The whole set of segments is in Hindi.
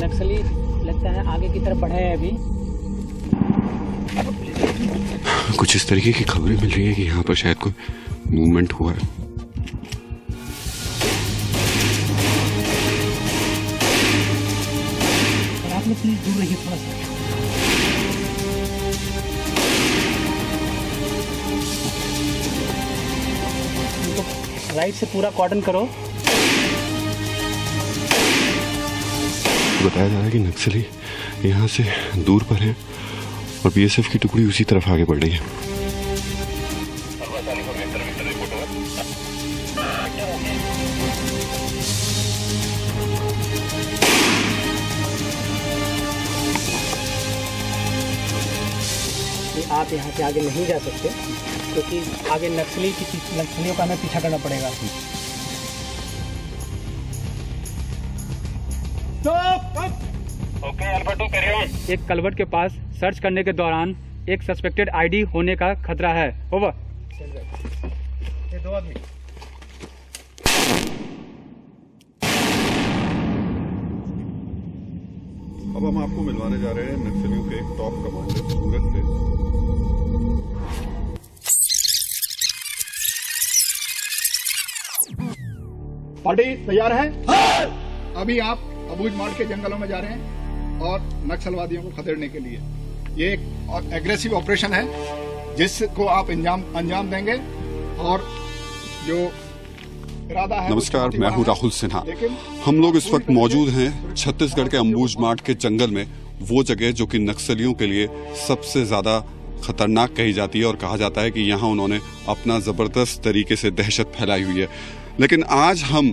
नक्सली लगता है आगे की तरफ बढ़े हैं अभी। कुछ इस तरीके की खबरें मिल रही है कि यहाँ पर शायद कोई मूवमेंट हुआ है। आप लोग प्लीज दूर रहिए थोड़ा सा। राइट से पूरा कॉर्डन करो। बताया जा रहा है कि नक्सली यहाँ से दूर पर है और बीएसएफ की टुकड़ी उसी तरफ आगे बढ़ रही है। आप यहाँ से आगे नहीं जा सकते क्योंकि आगे नक्सलियों का हमें पीछा करना पड़ेगा। Okay alpha 2 carry on. एक कलवर्ट के पास सर्च करने के दौरान एक सस्पेक्टेड आईडी होने का खतरा है। ओवर। ये 2 आदमी। अब हम आपको मिलवाने जा रहे हैं नक्सलियों के एक टॉप कमांडर सूरज से। पार्टी तैयार है? अभी आप अबूझ मार्ग के जंगलों में जा रहे हैं और नक्सलवादियों को खदेड़ने के लिए। ये एक एग्रेसिव ऑपरेशन है जिसको आप अंजाम देंगे और जो इरादा है। नमस्कार, मैं हूं राहुल सिन्हा। हम लोग इस वक्त मौजूद हैं छत्तीसगढ़ के अम्बुज मार्ग के जंगल में, वो जगह जो कि नक्सलियों के लिए सबसे ज्यादा खतरनाक कही जाती है और कहा जाता है कि यहाँ उन्होंने अपना जबरदस्त तरीके से दहशत फैलाई हुई है। लेकिन आज हम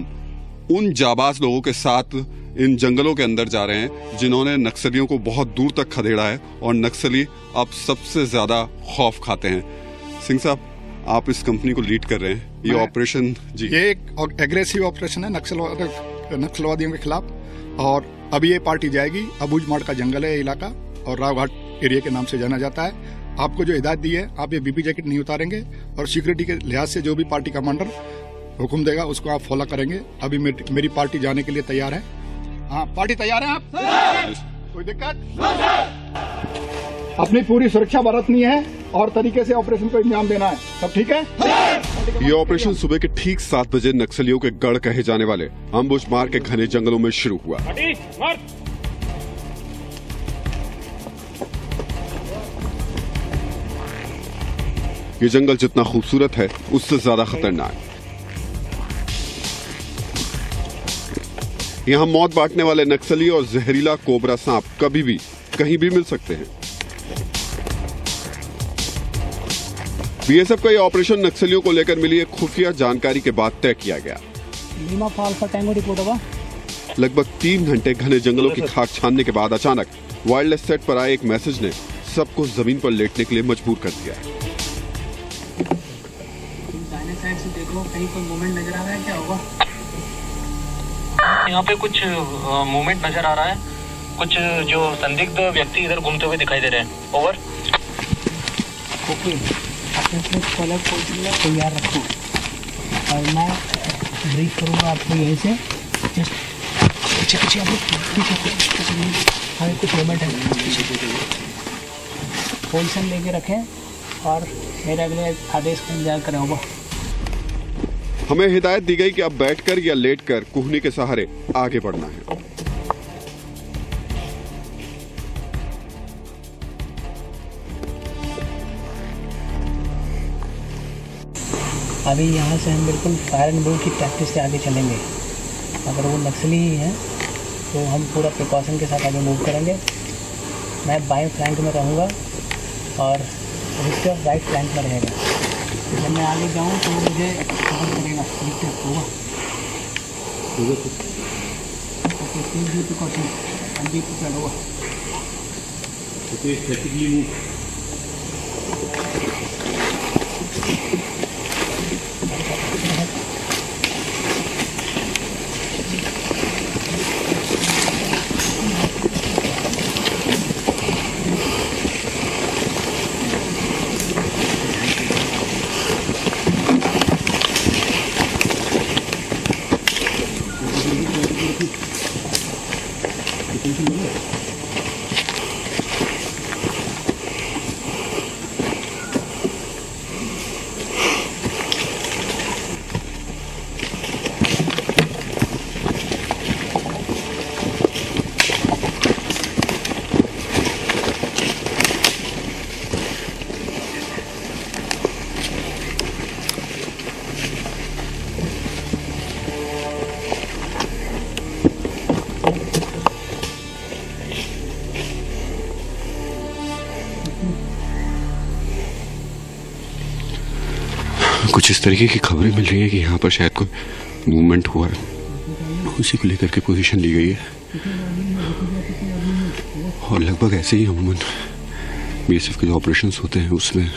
उन जाबाज लोगों के साथ इन जंगलों के अंदर जा रहे हैं जिन्होंने नक्सलियों को बहुत दूर तक खदेड़ा है और नक्सली अब सबसे ज्यादा खौफ खाते हैं। सिंह साहब, आप इस कंपनी को लीड कर रहे हैं, ये ऑपरेशन जी। ये एक एग्रेसिव ऑपरेशन है नक्सलवादियों के खिलाफ। और अभी ये पार्टी जाएगी, अबूझ मार्ग का जंगल है ये इलाका और रावघाट एरिया के नाम से जाना जाता है। आपको जो हिदायत दी है, आप ये बीपी जैकेट नहीं उतारेंगे और सिक्योरिटी के लिहाज से जो भी पार्टी कमांडर हुक्म देगा उसको आप फॉलो करेंगे। अभी मेरी पार्टी जाने के लिए तैयार है। हाँ, पार्टी तैयार है आप? कोई दिक्कत? अपनी पूरी सुरक्षा बरतनी है और तरीके से ऑपरेशन को अंजाम देना है। सब ठीक है? ये ऑपरेशन सुबह के ठीक 7 बजे नक्सलियों के गढ़ कहे जाने वाले अम्बुज मार्ग के घने जंगलों में शुरू हुआ। ये जंगल जितना खूबसूरत है उससे ज्यादा खतरनाक। यहाँ मौत बांटने वाले नक्सली और जहरीला कोबरा सांप कभी भी कहीं भी मिल सकते हैं। बीएसएफ का यह ऑपरेशन नक्सलियों को लेकर मिली एक खुफिया जानकारी के बाद तय किया गया। लगभग 3 घंटे घने जंगलों की खाक छानने के बाद अचानक वायरलेस सेट पर आए एक मैसेज ने सबको जमीन पर लेटने के लिए मजबूर कर दिया। दाहिने साइड से देखो, कहीं कोई मूवमेंट नजर आ रहा है? क्या होगा? यहाँ पे कुछ मूवमेंट नजर आ रहा है। कुछ जो संदिग्ध व्यक्ति इधर घूमते हुए दिखाई दे रहे हैं। ओवर। ओके, अपने कॉलर को तैयार रखो और मैं ब्रीफ करूँगा आपको यहीं से। जस्ट पीछे आप हाँ, कुछ मूवमेंट है। पोजीशन लेके रखें और मेरे अगले आदेश का इंतजार करें। होगा। हमें हिदायत दी गई कि अब बैठकर या लेटकर कुहनी के सहारे आगे बढ़ना है। अभी यहाँ से हम बिल्कुल फायर एंड ब्रीथ की प्रैक्टिस से आगे चलेंगे। अगर वो नक्सली ही हैं तो हम पूरा प्रिकॉशन के साथ आगे मूव करेंगे। मैं बाएं फ्लैंक में रहूँगा और रिस्टर राइट फ्लैंक में रहेगा। जब मैं आगे जाऊँ तो मुझे कवर करेगा। होगा प्रिकॉशन होगा। कुछ इस तरीके की खबरें मिल रही है कि यहाँ पर शायद कोई मूवमेंट हुआ है, उसी को लेकर के पोजीशन ली गई है। और लगभग ऐसे ही अमूमन बीएसएफ के जो ऑपरेशंस होते हैं उसमें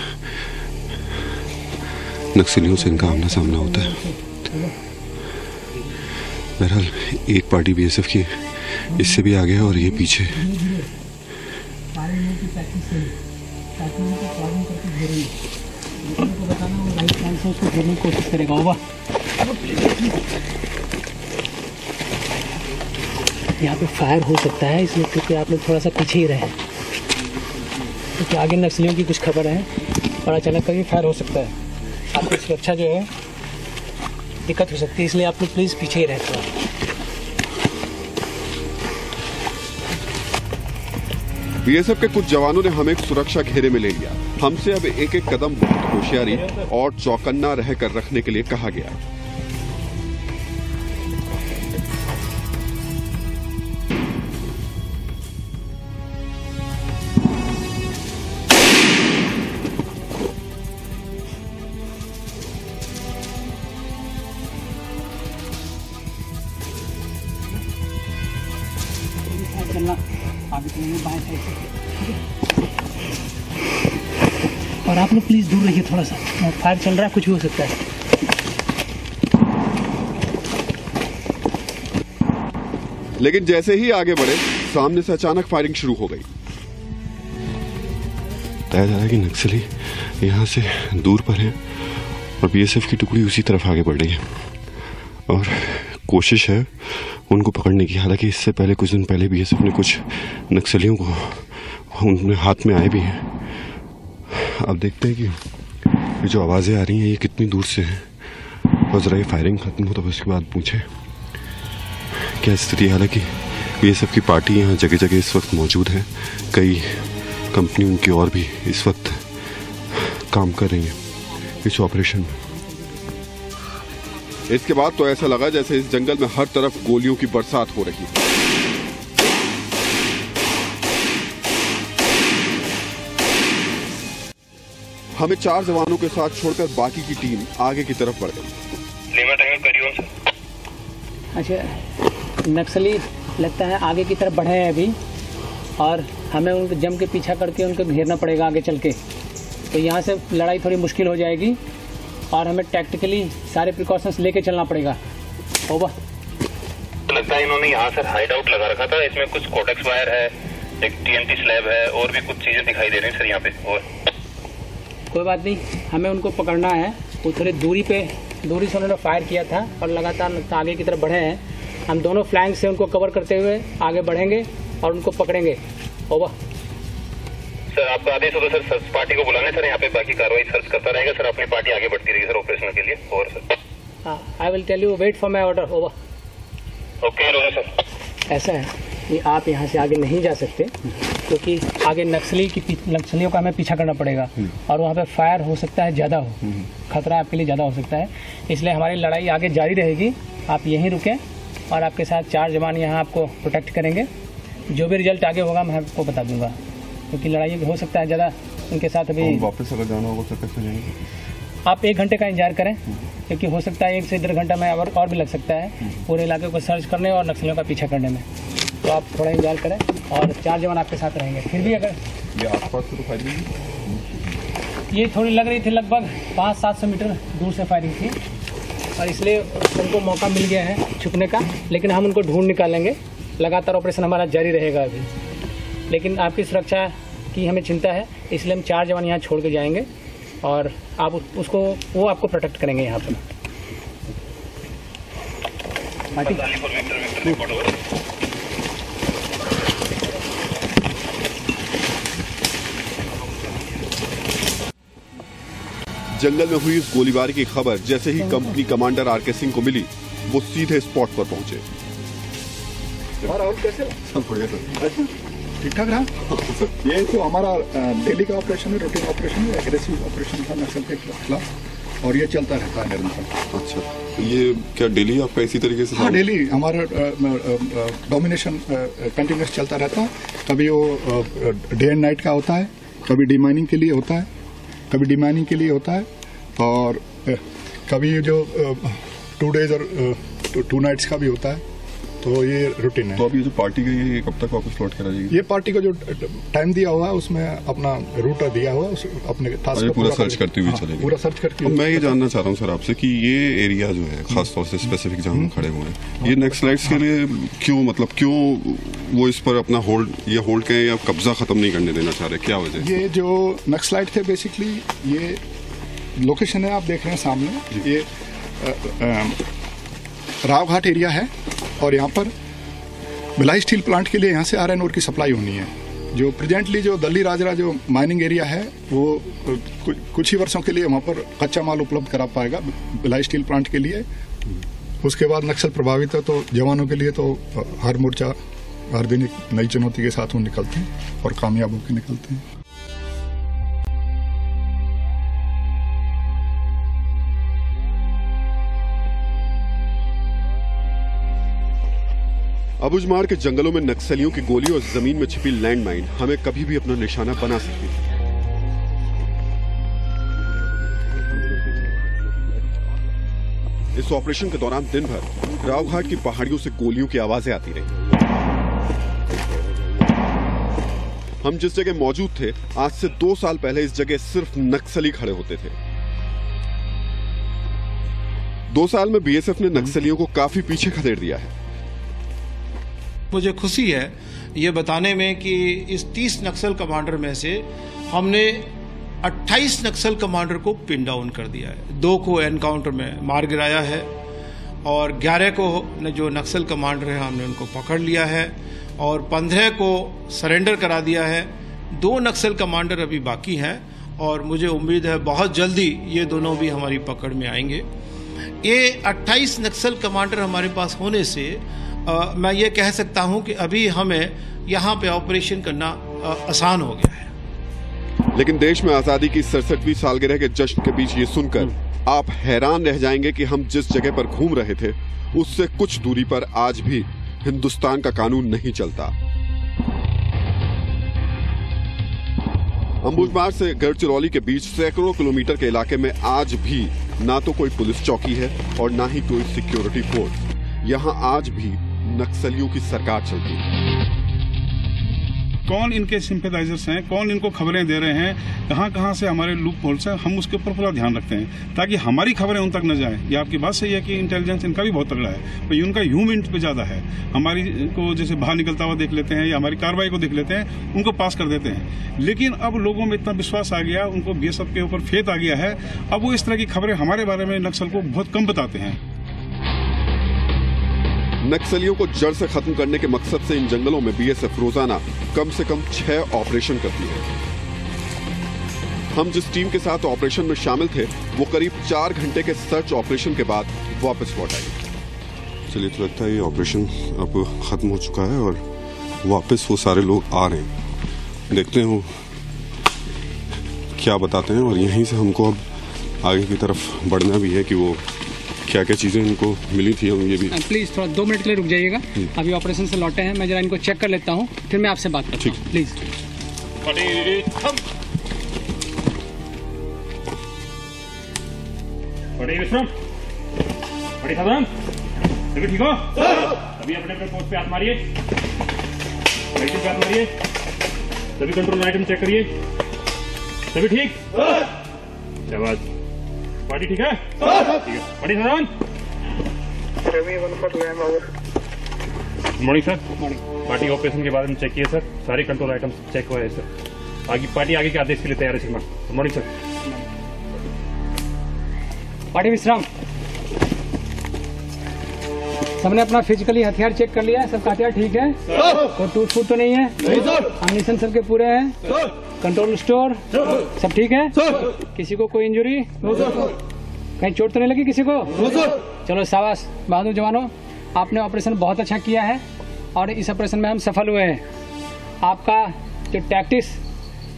नक्सलियों से इनका आमना सामना होता है। बहरहाल एक पार्टी बीएसएफ की इससे भी आगे है और ये पीछे। उसको घेरने की कोशिश करेगा होगा। यहाँ पे फायर हो सकता है इसलिए क्योंकि आप लोग थोड़ा सा पीछे ही रहे, क्योंकि आगे नक्सलियों की कुछ खबर है और अचानक कभी फायर हो सकता है। आपकी सुरक्षा जो है दिक्कत हो सकती है, इसलिए आप लोग प्लीज़ पीछे ही रहते हो। बीएसएफ के कुछ जवानों ने हमें सुरक्षा घेरे में ले लिया। हमसे अब एक एक कदम बहुत होशियारी और चौकन्ना रहकर रखने के लिए कहा गया। और आप लोग प्लीज दूर रहिए थोड़ा सा, फायर चल रहा है, कुछ भी हो सकता है। लेकिन जैसे ही आगे बढ़े सामने से अचानक फायरिंग शुरू हो गई। बताया जा रहा है कि नक्सली यहाँ से दूर पर हैं और बीएसएफ की टुकड़ी उसी तरफ आगे बढ़ रही है और कोशिश है उनको पकड़ने की। हालांकि इससे पहले कुछ दिन पहले बीएसएफ ने कुछ नक्सलियों को उनके हाथ में आए भी हैं। अब देखते हैं कि ये जो आवाज़ें आ रही हैं ये कितनी दूर से हैं और ज़रा ये फायरिंग खत्म हो तो उसके बाद पूछें क्या स्थिति है। हालांकि बीएसएफ की पार्टी यहाँ जगह जगह इस वक्त मौजूद है, कई कंपनी उनकी और भी इस वक्त काम कर रही हैं इस ऑपरेशन में। इसके बाद तो ऐसा लगा जैसे इस जंगल में हर तरफ गोलियों की बरसात हो रही है। हमें 4 जवानों के साथ छोड़कर बाकी की टीम आगे की तरफ बढ़ गई। अच्छा, नक्सली लगता है आगे की तरफ बढ़े हैं अभी और हमें उनको जम के पीछा करके उनको घेरना पड़ेगा आगे चल के। तो यहाँ से लड़ाई थोड़ी मुश्किल हो जाएगी और हमें टैक्टिकली सारे प्रिकॉशंस लेके चलना पड़ेगा। ओवर। लगता है इन्होंने यहाँ से हाइड आउट लगा रखा था, इसमें कुछ कोटेक्स वायर है, एक टीएनटी स्लैब है और भी कुछ चीजें दिखाई दे रही हैं सर यहाँ पे। और कोई बात नहीं, हमें उनको पकड़ना है। वो थोड़ी दूरी से उन्होंने फायर किया था और लगातार आगे की तरफ बढ़े हैं। हम दोनों फ्लैंक से उनको कवर करते हुए आगे बढ़ेंगे और उनको पकड़ेंगे। ओवर। सर आपका आदेश होगा सर सर्च पार्टी को बुलाने सर, यहाँ पे बाकी कार्रवाई सर्च करता रहेगा सर, अपनी पार्टी आगे बढ़ती रहेगी सर ऑपरेशन के लिए। Over sir. I will tell you, wait for my order. Over. Okay sir. ऐसा है कि आप यहाँ से आगे नहीं जा सकते क्योंकि आगे नक्सलियों का हमें पीछा करना पड़ेगा और वहाँ पे फायर हो सकता है, ज़्यादा हो खतरा आपके लिए ज़्यादा हो सकता है। इसलिए हमारी लड़ाई आगे जारी रहेगी। आप यहीं रुकें और आपके साथ 4 जवान यहाँ आपको प्रोटेक्ट करेंगे। जो भी रिजल्ट आगे होगा मैं आपको बता दूंगा, क्योंकि लड़ाई हो सकता है ज़्यादा उनके साथ। अभी वापस अगर जाना होगा तो कैसे जाएंगे? आप 1 घंटे का इंतजार करें क्योंकि हो सकता है 1 से 1.5 घंटा में और भी लग सकता है पूरे इलाके को सर्च करने और नक्सलियों का पीछा करने में। तो आप थोड़ा इंतजार करें और 4 जवान आपके साथ रहेंगे। फिर भी अगर ये आसपास से तो फायरिंग ये थोड़ी लग रही थी, लगभग 500-700 मीटर दूर से फायरिंग थी और इसलिए उनको मौका मिल गया है छुपने का, लेकिन हम उनको ढूंढ निकालेंगे। लगातार ऑपरेशन हमारा जारी रहेगा अभी, लेकिन आपकी सुरक्षा की हमें चिंता है, इसलिए हम 4 जवान यहाँ छोड़ के जाएंगे और आप वो आपको प्रोटेक्ट करेंगे यहाँ पर। जंगल में हुई इस गोलीबारी की खबर जैसे ही कंपनी कमांडर आरके सिंह को मिली, वो सीधे स्पॉट पर पहुंचे। ठीक ठाक रहा। ये तो हमारा डेली का ऑपरेशन है, रूटीन ऑपरेशन है, एग्रेसिव ऑपरेशन था नक्सल के खिलाफ, और ये चलता रहता है निरंतर। अच्छा, ये क्या डेली आपका इसी तरीके से? हाँ, डेली हमारा डोमिनेशन कंटिन्यूस चलता रहता है। कभी वो डे एंड नाइट का होता है, कभी डिमाइनिंग के लिए होता है, और कभी जो 2 days और 2 nights का भी होता है। तो ये रूटीन है। तो अभी जो पार्टी गई है ये कब तक वापस लौट कर आ जाएगी? ये पार्टी को जो टाइम दिया हुआ है उसमें अपना रूट दिया हुआ है, अपने टास्क को पूरा सर्च करते हुए चलेगी। पूरा सर्च करके। मैं ये जानना चाह रहा हूँ सर आपसे कि ये एरिया जो है खासतौर से स्पेसिफिक जहाँ हम खड़े हुए हैं, ये नक्सलाइट्स के लिए क्यों वो इस पर अपना होल्ड के या कब्जा खत्म नहीं करने देना चाह रहे, क्या वजह? ये जो नक्सलाइट थे बेसिकली, ये लोकेशन है आप देख रहे हैं सामने, ये रावघाट एरिया है, और यहाँ पर भिलाई स्टील प्लांट के लिए यहाँ से आयरन ओर की सप्लाई होनी है। जो प्रेजेंटली जो दल्ली राजरा जो माइनिंग एरिया है वो कुछ ही वर्षों के लिए वहाँ पर कच्चा माल उपलब्ध करा पाएगा भिलाई स्टील प्लांट के लिए। उसके बाद नक्सल प्रभावित है तो जवानों के लिए तो हर मोर्चा हर दिन एक नई चुनौती के साथ वो निकलते हैं और कामयाब होकर निकलते हैं। अबुझमाड़ के जंगलों में नक्सलियों की गोली और जमीन में छिपी लैंडमाइन हमें कभी भी अपना निशाना बना सकती है। इस ऑपरेशन के दौरान दिन भर रावघाट की पहाड़ियों से गोलियों की आवाजें आती रही। हम जिस जगह मौजूद थे, आज से 2 साल पहले इस जगह सिर्फ नक्सली खड़े होते थे। 2 साल में बीएसएफ ने नक्सलियों को काफी पीछे खदेड़ दिया है। मुझे खुशी है ये बताने में कि इस 30 नक्सल कमांडर में से हमने 28 नक्सल कमांडर को पिन डाउन कर दिया है। 2 को एनकाउंटर में मार गिराया है और 11 को जो नक्सल कमांडर है हमने उनको पकड़ लिया है और 15 को सरेंडर करा दिया है। 2 नक्सल कमांडर अभी बाकी हैं और मुझे उम्मीद है बहुत जल्दी ये दोनों भी हमारी पकड़ में आएंगे। ये 28 नक्सल कमांडर हमारे पास होने से मैं ये कह सकता हूं कि अभी हमें यहाँ पे ऑपरेशन करना आसान हो गया है। लेकिन देश में आजादी की 67वीं सालगिरह के जश्न के बीच ये सुनकर आप हैरान रह जाएंगे कि हम जिस जगह पर घूम रहे थे उससे कुछ दूरी पर आज भी हिंदुस्तान का कानून नहीं चलता। अबुझमाड़ से गढ़चिरौली के बीच सैकड़ों किलोमीटर के इलाके में आज भी ना तो कोई पुलिस चौकी है और ना ही कोई सिक्योरिटी फोर्स। यहाँ आज भी नक्सलियों की सरकार चलती है। कौन इनके सिंपैथाइजर्स हैं, कौन इनको खबरें दे रहे हैं, कहां से हमारे लूप होल्स हैं, हम उसके ऊपर पूरा ध्यान रखते हैं ताकि हमारी खबरें उन तक न जाए। ये आपकी बात सही है कि इंटेलिजेंस इनका भी बहुत तगड़ा है, पर उनका ह्यूमन पे ज्यादा है। हमारी को जैसे बाहर निकलता हुआ देख लेते हैं या हमारी कार्रवाई को देख लेते हैं, उनको पास कर देते हैं। लेकिन अब लोगों में इतना विश्वास आ गया, उनको बीएसएफ के ऊपर फेथ आ गया है, अब वो इस तरह की खबरें हमारे बारे में नक्सल को बहुत कम बताते हैं। नक्सलियों को जड़ से खत्म करने के मकसद से इन जंगलों में बीएसएफ रोजाना कम से कम 6 ऑपरेशन करती है। हम जिस टीम के साथ ऑपरेशन में शामिल थे वो करीब 4 घंटे के सर्च ऑपरेशन के बाद वापस लौट आई। चलिए, तो लगता है ये ऑपरेशन अब खत्म हो चुका है और वापस वो सारे लोग आ रहे हैं। देखते हैं वो क्या बताते हैं और यहीं से हमको अब आगे की तरफ बढ़ना भी है कि वो क्या क्या चीजें इनको मिली थी। हम ये भी प्लीज थोड़ा 2 मिनट के लिए रुक जाइएगा। अभी ऑपरेशन से लौटे हैं, मैं जरा इनको चेक कर लेता हूँ, फिर मैं आपसे बात करता हूँ। प्लीज ठीक हो? अभी अपने पोस्ट पे हाथ मारिए, पे हाथ मारिए, सभी कंट्रोल आइटम चेक करिए, सभी ठीक? शाबाश। पार्टी ठीक है? ठीक है। पार्टी सदान? Good morning sir. Party operation के बारे में चेक किए सर, सारे कंट्रोल आइटम चेक हुए हैं सर। आगे पार्टी आगे के आदेश के लिए तैयार है sir. Good morning sir. Party विश्राम। सबने अपना फिजिकली हथियार चेक कर लिया है? सबका हथियार ठीक है? कोई टूट फूट तो नहीं है? एमिनिशन सबके पूरे हैं? कंट्रोल स्टोर सब ठीक है? किसी को कोई इंजरी? कहीं चोट तो नहीं लगी किसी को? चलो शाबाश बहादुर जवानों, आपने ऑपरेशन बहुत अच्छा किया है और इस ऑपरेशन में हम सफल हुए हैं। आपका जो टैक्टिक्स,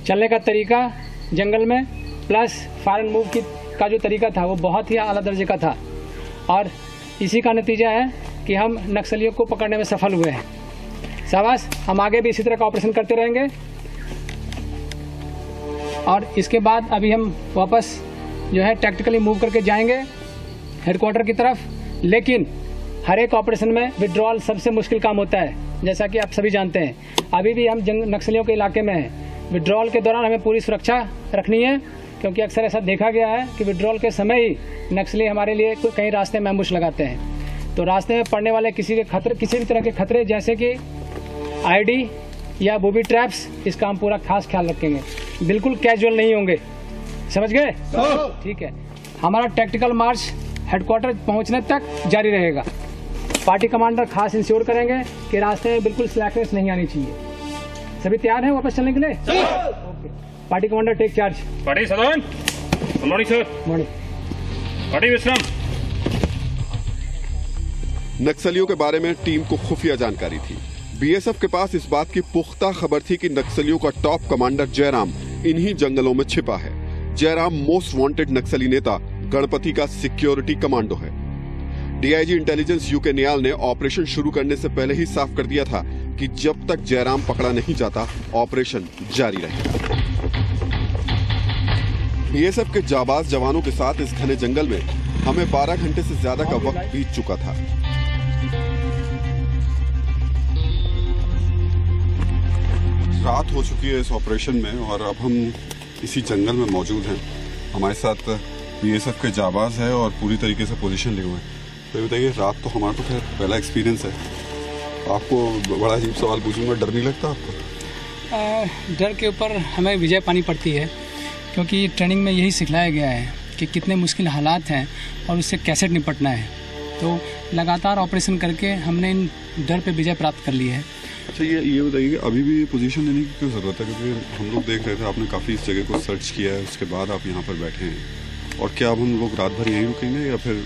चलने का तरीका जंगल में, प्लस फायर एंड मूव का जो तरीका था वो बहुत ही आला दर्जे का था और इसी का नतीजा है कि हम नक्सलियों को पकड़ने में सफल हुए हैं। शाबाश, हम आगे भी इसी तरह का ऑपरेशन करते रहेंगे। और इसके बाद अभी हम वापस जो है टैक्टिकली मूव करके जाएंगे हेडक्वार्टर की तरफ। लेकिन हर एक ऑपरेशन में विड्रॉल सबसे मुश्किल काम होता है, जैसा कि आप सभी जानते हैं। अभी भी हम नक्सलियों के इलाके में हैं। विड्रॉल के दौरान हमें पूरी सुरक्षा रखनी है, क्योंकि अक्सर ऐसा देखा गया है कि विड्रॉल के समय ही नक्सली हमारे लिए कहीं रास्ते में एम्बुश लगाते हैं। तो रास्ते में पड़ने वाले किसी भी तरह के खतरे, जैसे कि आईडी या बूबी ट्रैप्स, इसका हम पूरा खास ख्याल रखेंगे। बिल्कुल कैजुअल नहीं होंगे, समझ गए? ठीक है। हमारा टैक्टिकल मार्च हेडक्वार्टर पहुंचने तक जारी रहेगा। पार्टी कमांडर खास इंश्योर करेंगे कि रास्ते में बिल्कुल स्लैकनेस नहीं आनी चाहिए। सभी तैयार हैं वापस चलने के लिए? Okay. Party commander take charge. Party सदन। Good morning sir. Morning. Party विश्राम। नक्सलियों के बारे में टीम को खुफिया जानकारी थी। बीएसएफ के पास इस बात की पुख्ता खबर थी कि नक्सलियों का टॉप कमांडर जयराम इन्हीं जंगलों में छिपा है। जयराम मोस्ट वांटेड नक्सली नेता गणपति का सिक्योरिटी कमांडो है। डीआईजी इंटेलिजेंस यूके नियाल ने ऑपरेशन शुरू करने से पहले ही साफ कर दिया था कि जब तक जयराम पकड़ा नहीं जाता ऑपरेशन जारी रहेगा। बीएसएफ के जाबाज जवानों के साथ इस घने जंगल में हमें 12 घंटे से ज्यादा का वक्त बीत चुका था। रात हो चुकी है इस ऑपरेशन में और अब हम इसी जंगल में मौजूद हैं। हमारे साथ बीएसएफ के जाबाज है और पूरी तरीके से पोजीशन लिए हुए हैं। तो बताइए, रात तो हमारा तो खैर पहला एक्सपीरियंस है, आपको बड़ा अजीब सवाल पूछूंगा, डर नहीं लगता आपको? डर के ऊपर हमें विजय पानी पड़ती है, क्योंकि ट्रेनिंग में यही सिखलाया गया है कि कितने मुश्किल हालात हैं और उससे कैसे निपटना है। तो लगातार ऑपरेशन करके हमने इन डर पे विजय प्राप्त कर ली है। अच्छा, ये बताइए कि अभी भी पोजीशन लेने की क्यों जरूरत है? क्योंकि हम लोग देख रहे थे आपने काफ़ी इस जगह को सर्च किया है, उसके बाद आप यहाँ पर बैठे हैं। और क्या अब हम लोग रात भर यहीं रुकेंगे या फिर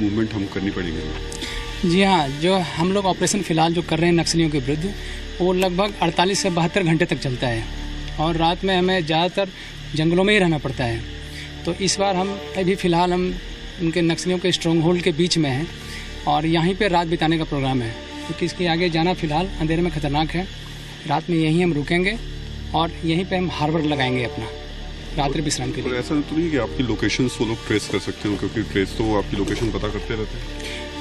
मूवमेंट हम करनी पड़ेगी? जी हाँ, जो हम लोग ऑपरेशन फ़िलहाल जो कर रहे हैं नक्सलियों के विरुद्ध, वो लगभग 48 से 72 घंटे तक चलता है और रात में हमें ज़्यादातर जंगलों में ही रहना पड़ता है। तो इस बार हम अभी फ़िलहाल हम उनके नक्सलियों के स्ट्रॉन्ग होल्ड के बीच में हैं और यहीं पे रात बिताने का प्रोग्राम है, क्योंकि इसके आगे जाना फ़िलहाल अंधेरे में ख़तरनाक है। रात में यहीं हम रुकेंगे और यहीं पे हम हार्बर लगाएंगे अपना रात्रि विश्राम के लिए। ऐसा तो नहीं कि आपकी लोकेशन वो लोग ट्रेस कर सकते हो, क्योंकि ट्रेस तो वो आपकी लोकेशन पता करते रहते हैं?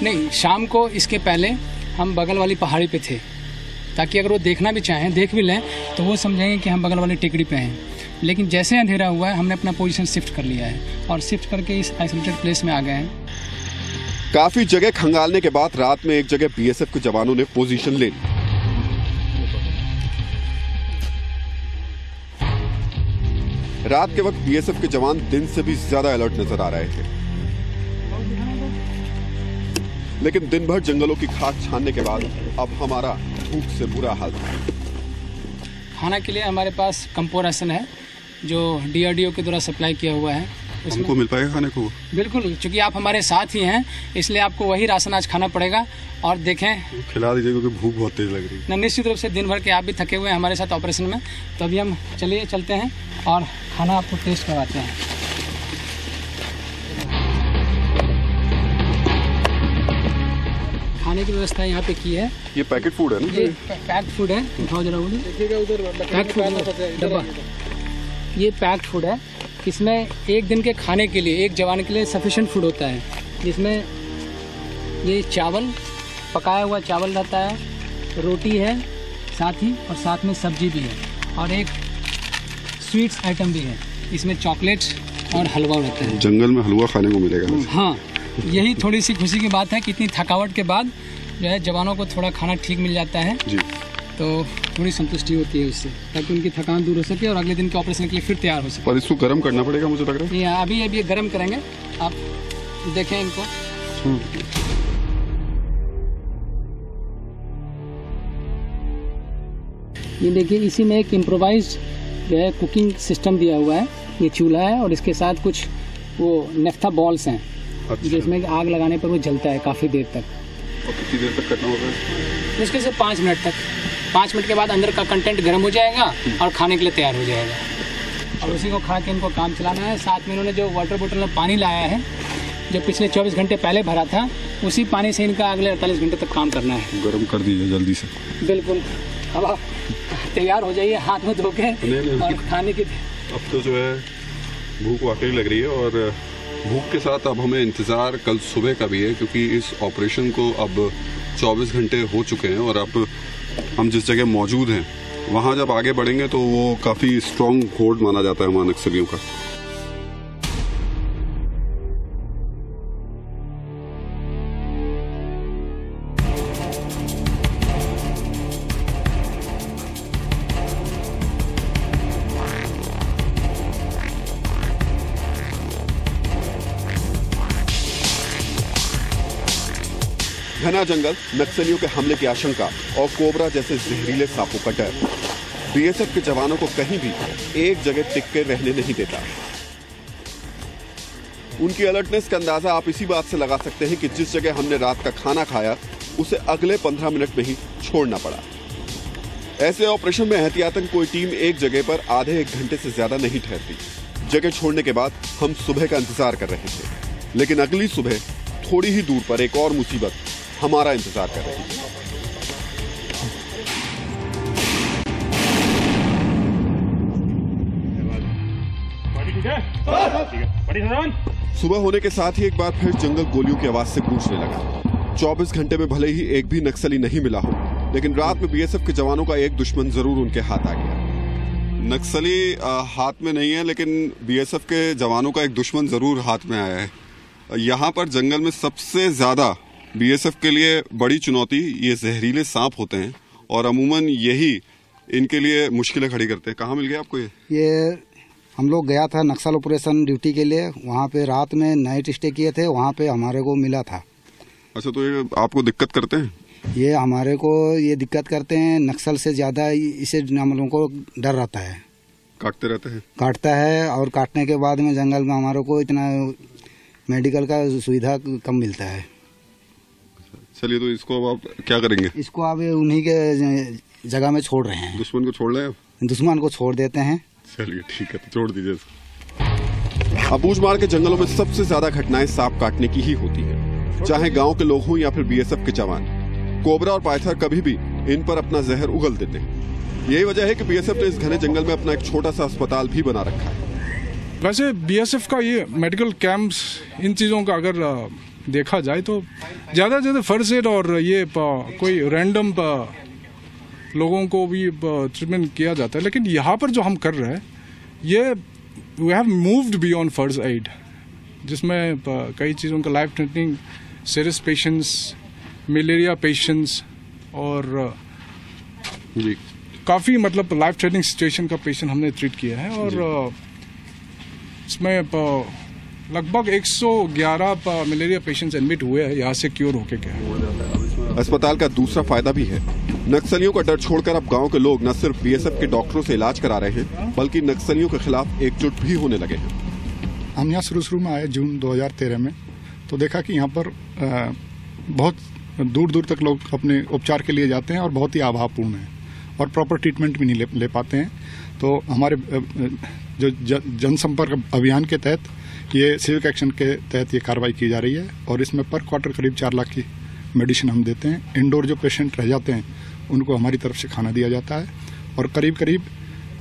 नहीं, शाम को इसके पहले हम बगल वाली पहाड़ी पे थे, ताकि अगर वो देखना भी चाहें, देख भी लें, तो वो समझेंगे कि हम बगल वाली टेकड़ी पे हैं। लेकिन जैसे अंधेरा हुआ है हमने अपना पोजीशन शिफ्ट कर लिया है और शिफ्ट करके इस आइसोलेटेड प्लेस में आ गए हैं। काफी जगह खंगालने के बाद रात में एक जगह बीएसएफ के जवानों ने पोजीशन ले ली। रात के वक्त बीएसएफ के जवान दिन से भी ज्यादा अलर्ट नजर आ रहे थे, लेकिन दिन भर जंगलों की खाक छानने के बाद अब हमारा भूख से बुरा हाल था। खाना के लिए हमारे पास कंपो राशन है जो डीआरडीओ के द्वारा सप्लाई किया हुआ है। हमको मिल पाएगा खाने को? बिल्कुल, क्योंकि आप हमारे साथ ही हैं, इसलिए आपको वही राशन आज खाना पड़ेगा। और देखें, खिला दीजिए क्योंकि भूख बहुत तेज लग रही है। निश्चित रूप से दिन भर के आप भी थके हुए हैं हमारे साथ ऑपरेशन में, तो अभी हम चलते हैं और खाना आपको टेस्ट करवाते हैं। खाने की व्यवस्था यहाँ पे की है। ये पैकेट फूड है ना? ये पैक्ड फूड है। उठाओ जरा, पैक्ड फूड डब्बा, ये पैक्ड फूड है। इसमें एक दिन के खाने के लिए एक जवान के लिए सफिशिएंट फूड होता है, जिसमें ये चावल, पकाया हुआ चावल रहता है, रोटी है साथ ही, और साथ में सब्जी भी है और एक स्वीट्स आइटम भी है। इसमें चॉकलेट्स और हलवा रहता है। जंगल में हलवा खाने को मिलेगा? हाँ, यही थोड़ी सी खुशी की बात है कि इतनी थकावट के बाद जो है जवानों को थोड़ा खाना ठीक मिल जाता है जी, तो थोड़ी संतुष्टि होती है उससे, ताकि उनकी थकान दूर हो सके और अगले दिन के ऑपरेशन के लिए फिर तैयार हो सके। पर इसको गर्म करना पड़ेगा मुझे लग रहा है। ये अभी गर्म करेंगे, आप देखें इनको। ये देखिए, इसी में एक इम्प्रोवाइज जो है कुकिंग सिस्टम दिया हुआ है। ये चूल्हा है और इसके साथ कुछ वो नेफ्था बॉल्स हैं। अच्छा। जिसमें आग लगाने पर वो जलता है काफ़ी देर तक। और कितनी देर तक करना होगा? मुश्किल से 5 मिनट तक। 5 मिनट के बाद अंदर का कंटेंट गर्म हो जाएगा और खाने के लिए तैयार हो जाएगा। और उसी को खा के इनको काम चलाना है। साथ में इन्होंने जो वाटर बोतल में पानी लाया है, जो पिछले 24 घंटे पहले भरा था, उसी पानी से इनका अगले 48 घंटे तक काम करना है। गर्म कर दीजिए जल्दी से। बिल्कुल। अब आप तैयार हो जाइए हाथ में धो के और खाने की। अब तो जो है भूख वाकई लग रही है और भूख के साथ अब हमें इंतज़ार कल सुबह का भी है, क्योंकि इस ऑपरेशन को अब 24 घंटे हो चुके हैं और अब हम जिस जगह मौजूद हैं वहाँ जब आगे बढ़ेंगे तो वो काफ़ी स्ट्रॉन्ग होल्ड माना जाता है वहाँ नक्सलियों का। घना जंगल, नक्सलियों के हमले की आशंका और कोबरा जैसे जहरीले सांपों का डर बीएसएफ के जवानों को कहीं भी एक जगह टिक के रहने नहीं देता। उनकी अलर्टनेस का अंदाजा आप इसी बात से लगा सकते हैं कि जिस जगह हमने रात का खाना खाया उसे अगले 15 मिनट में ही छोड़ना पड़ा। ऐसे ऑपरेशन में एहतियातन कोई टीम एक जगह पर आधे 1 घंटे से ज्यादा नहीं ठहरती। जगह छोड़ने के बाद हम सुबह का इंतजार कर रहे थे, लेकिन अगली सुबह थोड़ी ही दूर पर एक और मुसीबत हमारा इंतजार कर रही थी। सुबह होने के साथ ही एक बार फिर जंगल गोलियों की आवाज से गूंजने लगा। 24 घंटे में भले ही एक भी नक्सली नहीं मिला हो, लेकिन रात में बीएसएफ के जवानों का एक दुश्मन जरूर उनके हाथ आ गया। नक्सली हाथ में नहीं है, लेकिन बीएसएफ के जवानों का एक दुश्मन जरूर हाथ में आया है। यहाँ पर जंगल में सबसे ज्यादा बीएसएफ के लिए बड़ी चुनौती ये जहरीले सांप होते हैं और अमूमन यही इनके लिए मुश्किलें खड़ी करते हैं। कहाँ मिल गया आपको ये हम लोग गया था नक्सल ऑपरेशन ड्यूटी के लिए, वहाँ पे रात में नाइट स्टे किए थे, वहाँ पे हमारे को मिला था। अच्छा, तो ये आपको दिक्कत करते हैं? ये हमारे को ये दिक्कत करते हैं, नक्सल से ज्यादा इसे हम लोगों को डर रहता है। काटते रहते हैं? काटता है, और काटने के बाद में जंगल में हमारे को इतना मेडिकल का सुविधा कम मिलता है। चलिए, तो इसको अब आप क्या करेंगे? इसको अब उन्हीं के जगह में छोड़ रहे हैं। दुश्मन को छोड़ रहे हैं? दुश्मन को छोड़ देते हैं। चलिए ठीक है, तो छोड़ दीजिए इसको। अबूझमाड़ के जंगलों में सबसे ज्यादा घटनाएं सांप काटने की ही होती है, चाहे गांव के लोग हों या फिर बीएसएफ के जवान। कोबरा और पाइथर कभी भी इन पर अपना जहर उगल देते हैं। यही वजह है कि बीएसएफ ने इस घने जंगल में अपना एक छोटा सा अस्पताल भी बना रखा है। वैसे बीएसएफ का ये मेडिकल कैंप्स, इन चीज़ों का अगर देखा जाए तो ज़्यादा फर्स्ट एड और ये कोई रैंडम लोगों को भी ट्रीटमेंट किया जाता है। लेकिन यहाँ पर जो हम कर रहे हैं ये we have moved beyond first aid, जिसमें कई चीज़ों का life threatening serious patients, malaria patients और काफ़ी मतलब लाइफ थ्रेटनिंग सिचुएशन का पेशेंट हमने ट्रीट किया है। और इसमें लगभग 111 मलेरिया पेशेंट्स एडमिट हुए हैं, यहाँ से क्योर होके गए। अस्पताल का दूसरा फायदा भी है, नक्सलियों का डर छोड़कर अब गांव के लोग न सिर्फ बीएसएफ के डॉक्टरों से इलाज करा रहे हैं, बल्कि नक्सलियों के खिलाफ एकजुट भी होने लगे हैं। हम यहाँ शुरू में आए जून 2013 में, तो देखा कि यहाँ पर बहुत दूर दूर तक लोग अपने उपचार के लिए जाते हैं और बहुत ही अभावपूर्ण है और प्रॉपर ट्रीटमेंट भी नहीं ले पाते हैं। तो हमारे जो जनसंपर्क अभियान के तहत ये सिविक एक्शन के तहत ये कार्रवाई की जा रही है और इसमें पर क्वार्टर करीब 4 लाख की मेडिसिन हम देते हैं। इंडोर जो पेशेंट रह जाते हैं उनको हमारी तरफ से खाना दिया जाता है और करीब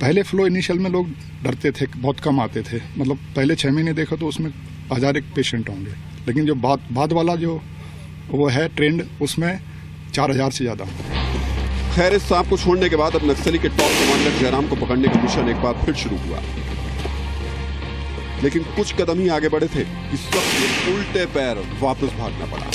पहले फ्लो इनिशियल में लोग डरते थे, बहुत कम आते थे, मतलब पहले 6 महीने देखो तो उसमें 1001 पेशेंट होंगे, लेकिन जो बाद वाला जो वो है ट्रेंड, उसमें 4000 से ज़्यादा। खैर, इस सांप को छोड़ने के बाद अब नक्सली के टॉप कमांडर जयराम को पकड़ने का मिशन एक बार फिर शुरू हुआ, लेकिन कुछ कदम ही आगे बढ़े थे कि सबसे उल्टे पैर वापस भागना पड़ा।